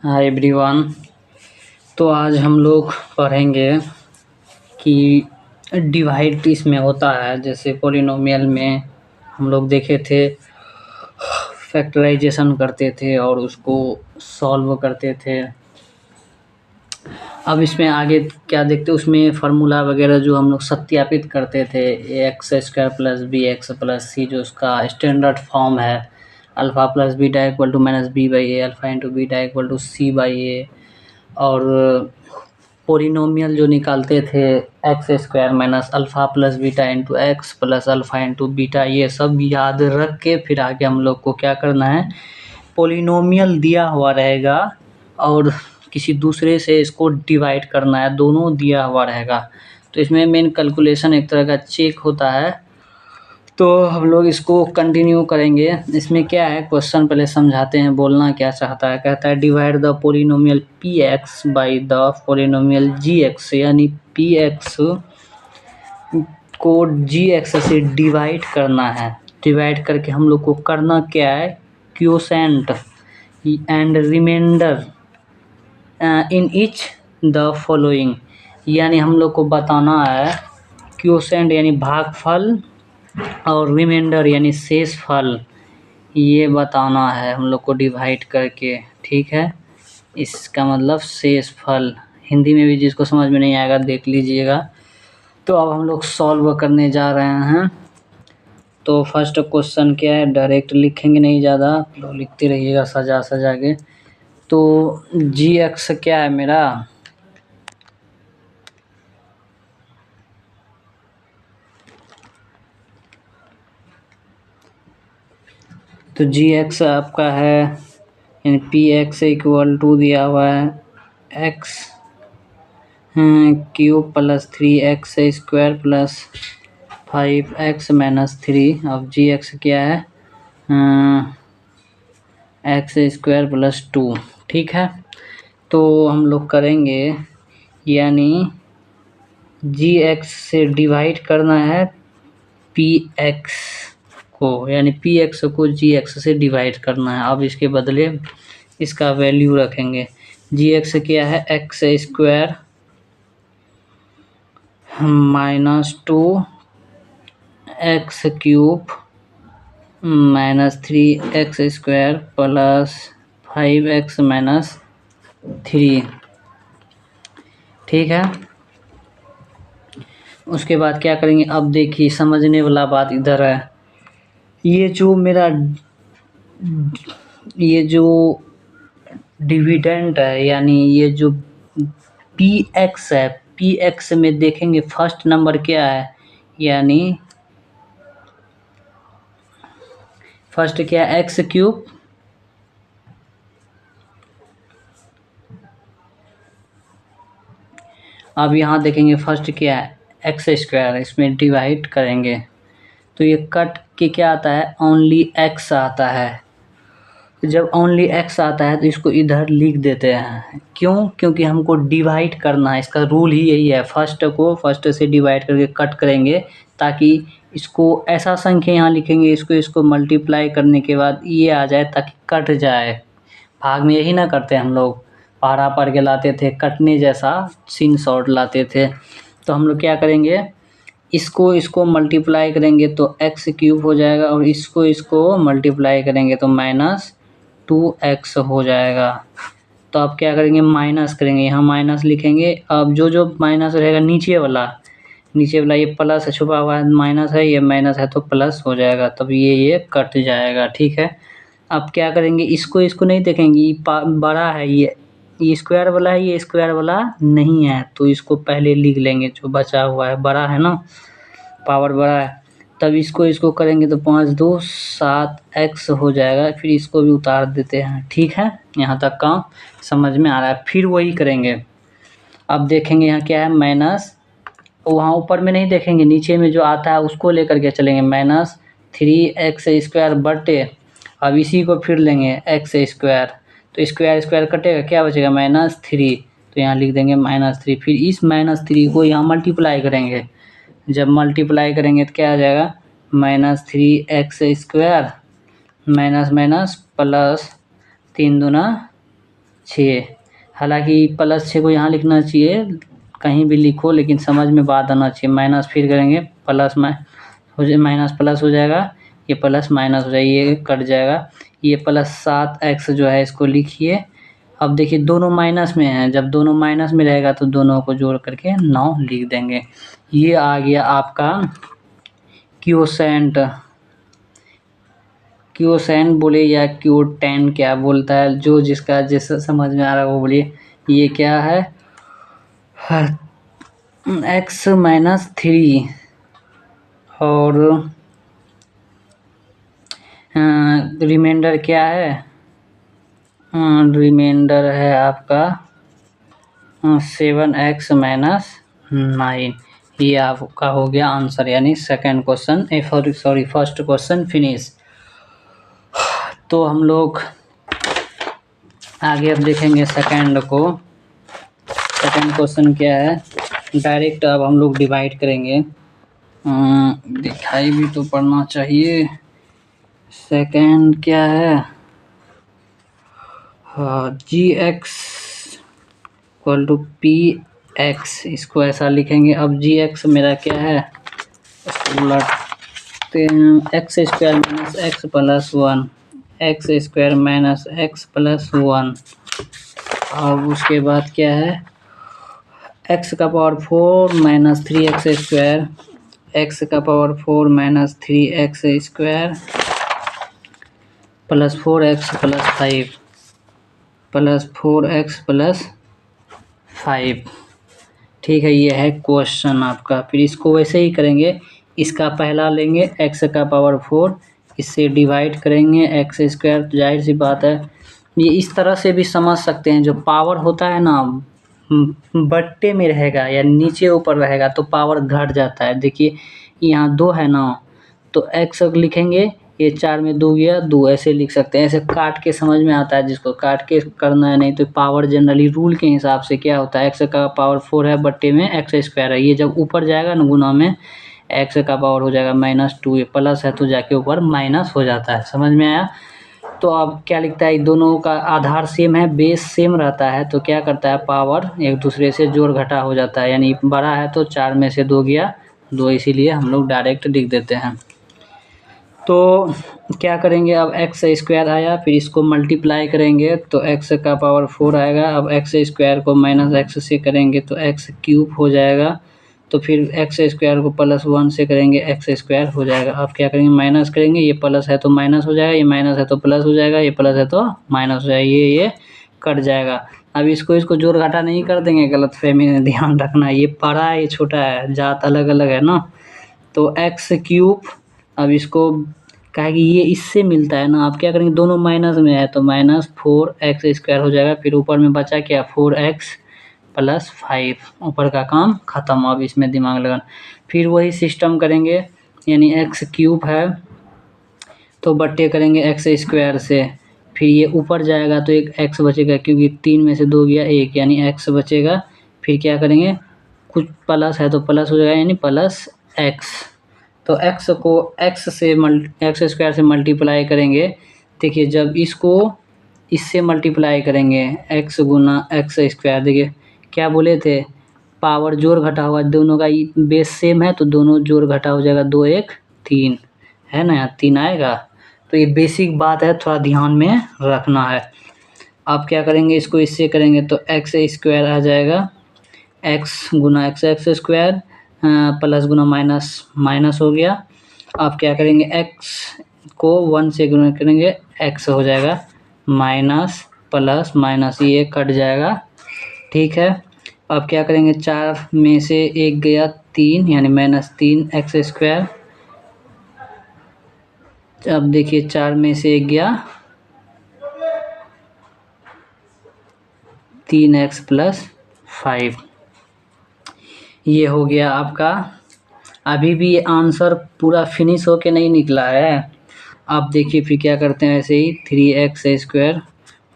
Hi everyone. तो आज हम लोग पढ़ेंगे कि डिवाइड इसमें होता है। जैसे पॉलिनोमियल में हम लोग देखे थे, फैक्टराइजेशन करते थे और उसको सॉल्व करते थे। अब इसमें आगे क्या देखते हैं, उसमें फार्मूला वगैरह जो हम लोग सत्यापित करते थे, x square plus b x plus c, जो उसका स्टैंडर्ड फॉर्म है, alpha plus beta equal to minus b by a, alpha into beta equal to c by a. और पोलिनोमियल जो निकालते थे, x square minus alpha plus beta into x plus alpha into beta, ये सब याद रख के फिर आगे हम लोग को क्या करना है, पोलिनोमियल दिया हुआ रहेगा और किसी दूसरे से इसको डिवाइड करना है, दोनों दिया हुआ रहेगा। तो इसमें मेन कैलकुलेशन एक तरह का चेक होता है। तो हम लोग इसको कंटिन्यू करेंगे। इसमें क्या है, क्वेश्चन पहले समझाते हैं, बोलना क्या चाहता है। कहता है divide the polynomial P X by the polynomial G X, यानी पी एक्स को जी एक्स से डिवाइड करना है। डिवाइड करके हम लोग को करना क्या है, quotient and remainder in each the following, यानी हम लोग को बताना है क्वोशेंट यानी भागफल और रिमाइंडर यानी शेषफल, ये बताना है हम लोग को डिवाइड करके। ठीक है, इसका मतलब शेषफल हिंदी में भी जिसको समझ में नहीं आएगा देख लीजिएगा। तो अब हम लोग सॉल्व करने जा रहे हैं। तो फर्स्ट क्वेश्चन क्या है, डायरेक्ट लिखेंगे नहीं, ज़्यादा लोग लिखते रहिएगा सजा सजा के। तो जी एक्स क्या है मेरा, तो जी एक्स आपका है यानी पी एक्स इक्वल टू दिया हुआ है x cube plus 3x square plus 5x minus 3। अब जी एक्स क्या है, एक्स स्क्वायर प्लस 2। ठीक है, तो हम लोग करेंगे, यानी जी एक्स से डिवाइड करना है पी एक्स को, यानी पी एक्स को जी एक्स से डिवाइड करना है। अब इसके बदले इसका वैल्यू रखेंगे। जी एक्स क्या है, x square minus 2x cube minus 3x square plus 5x minus 3। ठीक है, उसके बाद क्या करेंगे, अब देखिए समझने वाला बात इधर है। ये जो डिविडेंड है, यानी ये जो पी एक्स है, पी एक्स में देखेंगे फर्स्ट नंबर क्या है, यानी फर्स्ट क्या है, एक्स क्यूब अब यहाँ देखेंगे फर्स्ट क्या है, एक्स स्क्वायर, इसमें डिवाइड करेंगे तो ये कट के क्या आता है, ओनली एक्स आता है। जब ओनली एक्स आता है तो इसको इधर लिख देते हैं। क्यों, क्योंकि हमको डिवाइड करना है, इसका रूल ही यही है, फर्स्ट को फर्स्ट से डिवाइड करके कट करेंगे, ताकि इसको ऐसा संख्या यहाँ लिखेंगे, इसको मल्टीप्लाई करने के बाद ये आ जाए ताकि कट जाए। भाग में यही ना करते हम लोग, पहाड़ा पढ़ के लाते थे, कटने जैसा सीन शॉर्ट लाते थे। तो हम लोग क्या करेंगे, इसको मल्टीप्लाई करेंगे तो एक्स क्यूब हो जाएगा, और इसको मल्टीप्लाई करेंगे तो माइनस 2x हो जाएगा। तो अब क्या करेंगे, माइनस करेंगे, यहाँ माइनस लिखेंगे। अब जो माइनस रहेगा नीचे वाला ये प्लस छुपा हुआ है, माइनस है, ये माइनस है तो प्लस हो जाएगा, तब ये कट जाएगा। ठीक है, अब क्या करेंगे, इसको नहीं देखेंगे, ये बड़ा है, ये स्क्वायर वाला है, ये स्क्वायर वाला नहीं है, तो इसको पहले लिख लेंगे, जो बचा हुआ है बड़ा है ना, पावर बड़ा है। तब इसको करेंगे तो 5 2 7x हो जाएगा, फिर इसको भी उतार देते हैं। ठीक है, यहाँ तक का समझ में आ रहा है। फिर वही करेंगे, अब देखेंगे यहाँ क्या है, माइनस, वहाँ ऊपर में नहीं देखेंगे, नीचे में जो आता है उसको लेकर के चलेंगे, माइनस 3x स्क्वायर बटे, अब इसी को फिर लेंगे एक्स स्क्वायर, तो स्क्वायर कटेगा, क्या बचेगा, माइनस 3, तो यहाँ लिख देंगे माइनस 3। फिर इस माइनस 3 को यहाँ मल्टीप्लाई करेंगे, जब मल्टीप्लाई करेंगे तो क्या आ जाएगा, minus 3x square minus minus plus 3 दूना 6। हालांकि +6 को यहाँ लिखना चाहिए, कहीं भी लिखो लेकिन समझ में बात आना चाहिए। माइनस फिर करेंगे प्लस हो जाए, माइनस प्लस हो जाएगा, ये प्लस माइनस हो जाएगा, ये कट जाएगा। ये +7x जो है इसको लिखिए। अब देखिए दोनों माइनस में हैं, जब दोनों माइनस में रहेगा तो दोनों को जोड़ करके 9 लिख देंगे। ये आ गया आपका क्वोशेंट। क्वोशेंट बोले या क्वोटेंट क्या बोलता है, जो जिसका जैसा समझ में आ रहा है वो बोलिए। ये क्या है, x - 3 और रिमाइंडर क्या है, रिमाइंडर है आपका 7x - 9। ये आपका हो गया आंसर, यानी second question first question finish. तो हम लोग आगे अब देखेंगे सेकंड को। सेकंड क्वेश्चन क्या है, डायरेक्ट अब हम लोग डिवाइड करेंगे। दिखाई भी तो पढ़ना चाहिए। सेकंड क्या है, gx = px, इसको ऐसा लिखेंगे। अब gx मेरा क्या है, इसको उलटते हैं, x² - x + 1, x² - x + 1। अब उसके बाद क्या है, x⁴ - 3x², x⁴ - 3x² + 4x + 5 + 4x + 5। ठीक है, ये है क्वेश्चन आपका। फिर इसको वैसे ही करेंगे, इसका पहला लेंगे x⁴, इससे डिवाइड करेंगे x²। तो जाहिर सी बात है, ये इस तरह से भी समझ सकते हैं, जो पावर होता है ना बट्टे में रहेगा या नीचे ऊपर रहेगा तो पावर घट जाता है। देखिए यहाँ 2 है ना, तो x लिखेंगे, ये 4 में 2 गया 2, ऐसे लिख सकते हैं। ऐसे काट के समझ में आता है, जिसको काट के करना है। नहीं तो पावर जनरली रूल के हिसाब से क्या होता है, x⁴ है बट्टे में x² है, ये जब ऊपर जाएगा ना गुना में, x हो जाएगा -2, ये प्लस है तो जाके ऊपर माइनस हो जाता है। समझ में आया। तो अब क्या लिखता है, दोनों का आधार सेम है, बेस सेम रहता है, तो क्या करता है, पावर एक दूसरे से जोड़ घटा हो जाता है। यानी बड़ा है तो 4 में से 2 गया 2, इसीलिए हम लोग डायरेक्ट लिख देते हैं। तो क्या करेंगे, अब x² आया, फिर इसको मल्टीप्लाई करेंगे तो x⁴ आएगा। अब x² को -x से करेंगे तो x³ हो जाएगा। तो फिर x² को +1 से करेंगे x² हो जाएगा। अब क्या करेंगे, माइनस करेंगे, ये प्लस है तो माइनस हो जाएगा, ये माइनस है तो प्लस हो जाएगा, ये प्लस है तो माइनस हो जाएगा, ये कट जाएगा। अब इसको जोड़ घटा नहीं कर देंगे, गलतफहमी में ध्यान रखना, ये बड़ा है ये छोटा है, जात अलग अलग है ना। तो x³, अब इसको कहा कि ये इससे मिलता है ना, आप क्या करेंगे, दोनों माइनस में है तो -4x² हो जाएगा। फिर ऊपर में बचा क्या, 4x + 5, ऊपर का काम खत्म। अब इसमें दिमाग लगाना, फिर वही सिस्टम करेंगे, यानी x³ है तो बट्टे करेंगे x² से। फिर ये ऊपर जाएगा तो एक x बचेगा, क्योंकि 3 में से 2 गया 1, यानी x बचेगा। फिर क्या करेंगे, कुछ प्लस है तो प्लस हो जाएगा, यानी +x। तो x को x² से मल्टीप्लाई करेंगे। देखिए जब इसको इससे मल्टीप्लाई करेंगे x × x², देखिए क्या बोले थे, पावर जोड़ घटा हुआ, दोनों का बेस सेम है तो दोनों जोड़ घटा हो जाएगा, 2 1 3 है ना, 3 आएगा। तो ये बेसिक बात है, थोड़ा ध्यान में रखना है। अब क्या करेंगे, इसको इससे करेंगे तो x² आ जाएगा, x × x² प्लस गुना माइनस माइनस हो गया। अब क्या करेंगे, x को 1 से गुना करेंगे, x हो जाएगा माइनस प्लस माइनस, ये कट जाएगा। ठीक है, अब क्या करेंगे, 4 में से 1 गया 3, यानी -3x²। अब देखिए 4 में से 1 गया 3x + 5, ये हो गया आपका। अभी भी आंसर पूरा फिनिश होके नहीं निकला है। अब देखिए फिर क्या करते हैं, ऐसे ही 3x²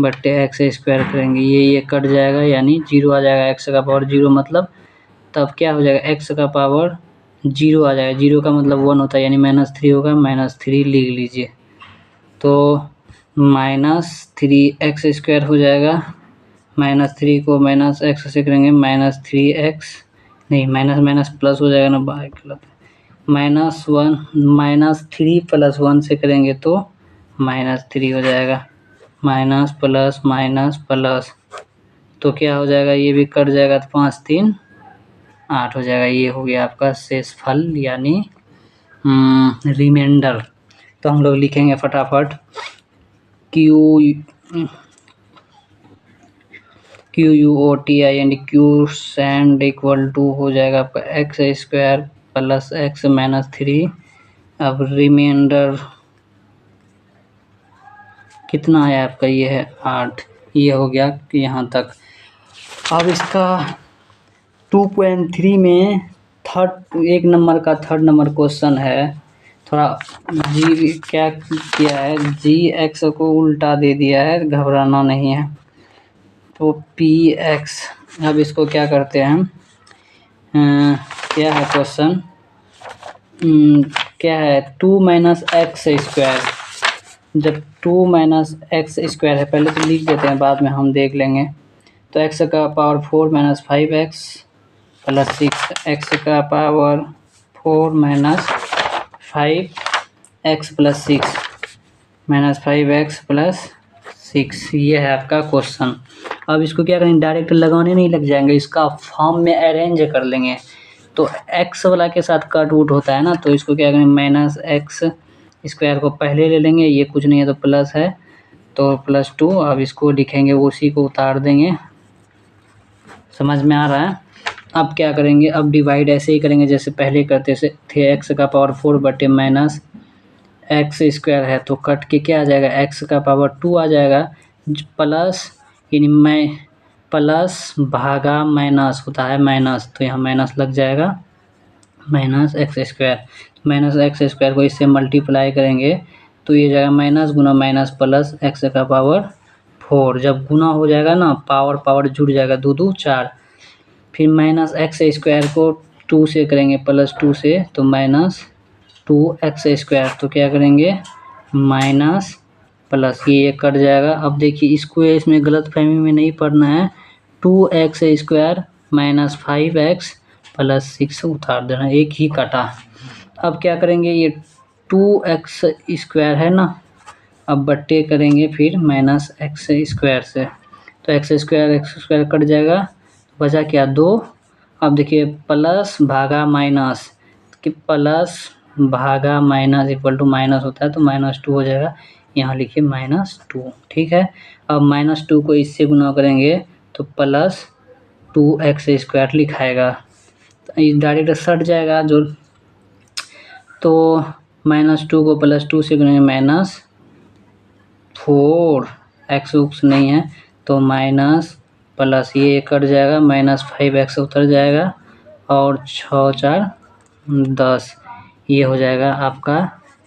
बट्टे x² करेंगे, ये कट जाएगा, यानी 0 आ जाएगा। x⁴ 0 मतलब तब क्या हो जाएगा, x⁴ 0 आ जाएगा। 0 का मतलब 1 होता है, यानी -3 होगा, -3 लिख लीजिए। तो -3x² हो जाएगा, -3 को -x से करेंगे -3x, नहीं माइनस माइनस प्लस हो जाएगा ना, बाहर गलत है। -3 + 1 से करेंगे तो -3 हो जाएगा। माइनस प्लस माइनस प्लस, तो क्या हो जाएगा, ये भी कट जाएगा तो 5 3 8 हो जाएगा। ये हो गया आपका शेषफल यानी रिमाइंडर। तो हम लोग लिखेंगे फटाफट QUOTIND इक्वल टू हो जाएगा आपका x² + x - 3। अब रिमाइंडर कितना है आपका, ये है 8। ये हो गया यहाँ तक। अब इसका 2.3 में एक नंबर का थर्ड नंबर क्वेश्चन है। थोड़ा क्या किया है, GX को उल्टा दे दिया है, घबराना नहीं है। तो PX, अब इसको क्या करते हैं, क्या है क्वेश्चन, क्या है 2 - x²। जब 2 - x² है, पहले तो लिख देते हैं, बाद में हम देख लेंगे। तो x का पावर 4 - 5x + 6, x का पावर 4 - 5x + 6 -5x + 6, ये है आपका क्वेश्चन। अब इसको क्या करेंगे, डायरेक्ट लगाने नहीं लग जाएंगे, इसका फॉर्म में अरेंज कर लेंगे। तो x वाला के साथ कट वुट होता है ना, तो इसको क्या करेंगे, -x² को पहले ले लेंगे, ये कुछ नहीं है तो प्लस है तो +2। अब इसको लिखेंगे, उसी को उतार देंगे। समझ में आ रहा है। अब क्या करेंगे, अब डिवाइड ऐसे ही करेंगे जैसे पहले करते थे। x का पावर 4 बटे -x² है, तो कट के क्या आ जाएगा, x का पावर 2 आ जाएगा, प्लस यानी प्लस भागा माइनस होता है माइनस, तो यहाँ माइनस लग जाएगा, -x²। -x² को इससे मल्टीप्लाई करेंगे तो ये जाएगा माइनस गुना माइनस प्लस x का पावर 4। जब गुना हो जाएगा ना, पावर पावर जुड़ जाएगा, 2 2 4। फिर -x² को 2 से करेंगे, +2 से, तो -2x²। तो क्या करेंगे, माइनस प्लस, ये कट जाएगा। अब देखिए, इसको इसमें गलतफहमी में नहीं पढ़ना है। 2x² - 5x + 6 उतार देना, एक ही कटा। अब क्या करेंगे, ये 2x² है ना, अब बट्टे करेंगे फिर -x² से, तो x² कट जाएगा, बचा क्या 2। अब देखिए, प्लस भागा माइनस, कि प्लस भागा माइनस इक्वल टू माइनस होता है, तो -2 हो जाएगा। यहाँ लिखिए -2, ठीक है। अब -2 को इससे गुना करेंगे तो +2x² लिखाएगा, तो डायरेक्ट सट जाएगा जो, तो -2 को +2 से करेंगे -4, x उक्स नहीं है तो माइनस प्लस, ये कट जाएगा, -5x उतर जाएगा, और 6 4 10, ये हो जाएगा आपका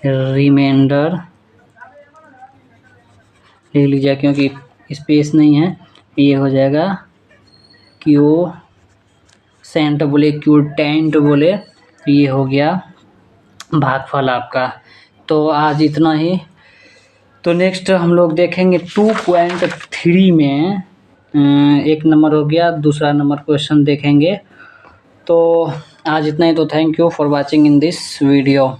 रिमाइंडर। लिख लीजिए क्योंकि स्पेस नहीं है, ये हो जाएगा क्यूसेंट बोले, क्यूटेंट बोले, ये हो गया भागफल आपका। तो आज इतना ही। तो नेक्स्ट हम लोग देखेंगे 2.3 में, एक नंबर हो गया, दूसरा नंबर क्वेश्चन देखेंगे। तो आज इतना ही। तो thank you for watching in this video.